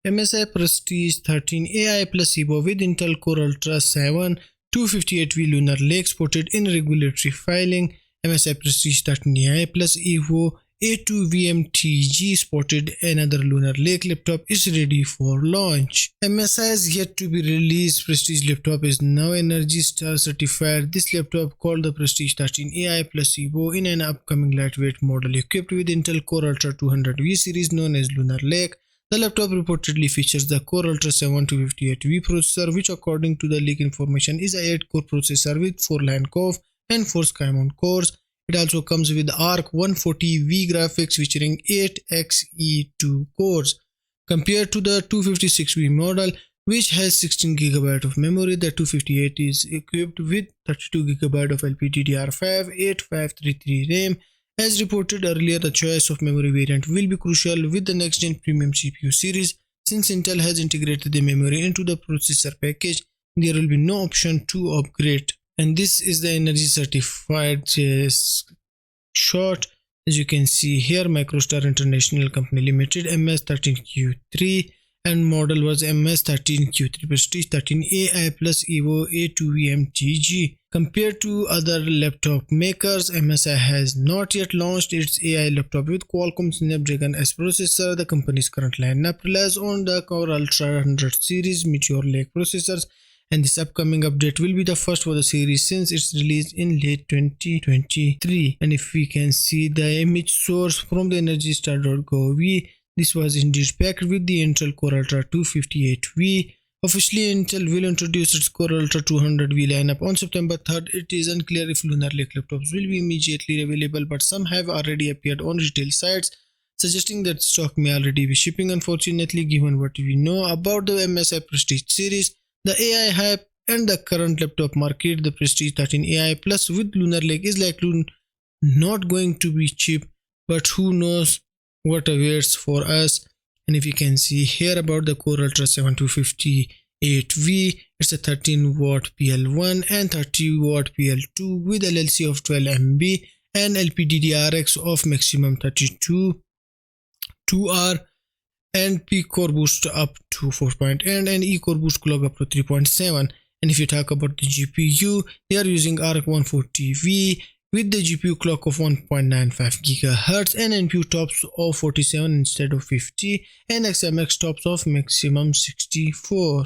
MSI Prestige 13 AI Plus Evo with Intel Core Ultra 7 258V Lunar Lake supported in regulatory filing. MSI Prestige 13 AI Plus Evo A2VMTG spotted another Lunar Lake laptop is ready for launch. MSI has yet to be released. Prestige laptop is now Energy Star certified. This laptop called the Prestige 13 AI Plus Evo in an upcoming lightweight model equipped with Intel Core Ultra 200V series known as Lunar Lake. The laptop reportedly features the Core Ultra 7 258V processor, which according to the leak information is a 8-core processor with 4 Lion Cove and 4 Skymount cores. It also comes with ARC 140V graphics featuring 8 Xe2 cores. Compared to the 256V model, which has 16GB of memory, the 258 is equipped with 32GB of LPDDR5 8533 RAM. As reported earlier, the choice of memory variant will be crucial with the next-gen premium CPU series. Since Intel has integrated the memory into the processor package, there will be no option to upgrade. And this is the energy certified shot. As you can see here, Microstar International Company Limited MS13Q3 and model was MS13Q3 Prestige 13 AI Plus Evo A2VMTG. Compared to other laptop makers, MSI has not yet launched its AI laptop with Qualcomm Snapdragon S processor. The company's current lineup relies on the Core Ultra 100 series Meteor Lake processors, and this upcoming update will be the first for the series since its release in late 2023. And if we can see the image source from the EnergyStar.gov, this was indeed packed with the Intel Core Ultra 258V. Officially, Intel will introduce its Core Ultra 200V lineup on September 3rd. It is unclear if Lunar Lake laptops will be immediately available, but some have already appeared on retail sites, suggesting that stock may already be shipping. Unfortunately, given what we know about the MSI Prestige series, the AI hype and the current laptop market, the Prestige 13 AI Plus with Lunar Lake is likely not going to be cheap, but who knows what awaits for us. And if you can see here about the Core Ultra 7 258V, it's a 13W PL1 and 30W PL2 with LLC of 12 MB and LPDDRX of maximum 32 2R and peak core boost up to 4.8 and e-core boost clock up to 3.7. And if you talk about the GPU, they are using ARC 140V with the GPU clock of 1.95 GHz and NPU tops of 47 instead of 50 and XMX tops of maximum 64.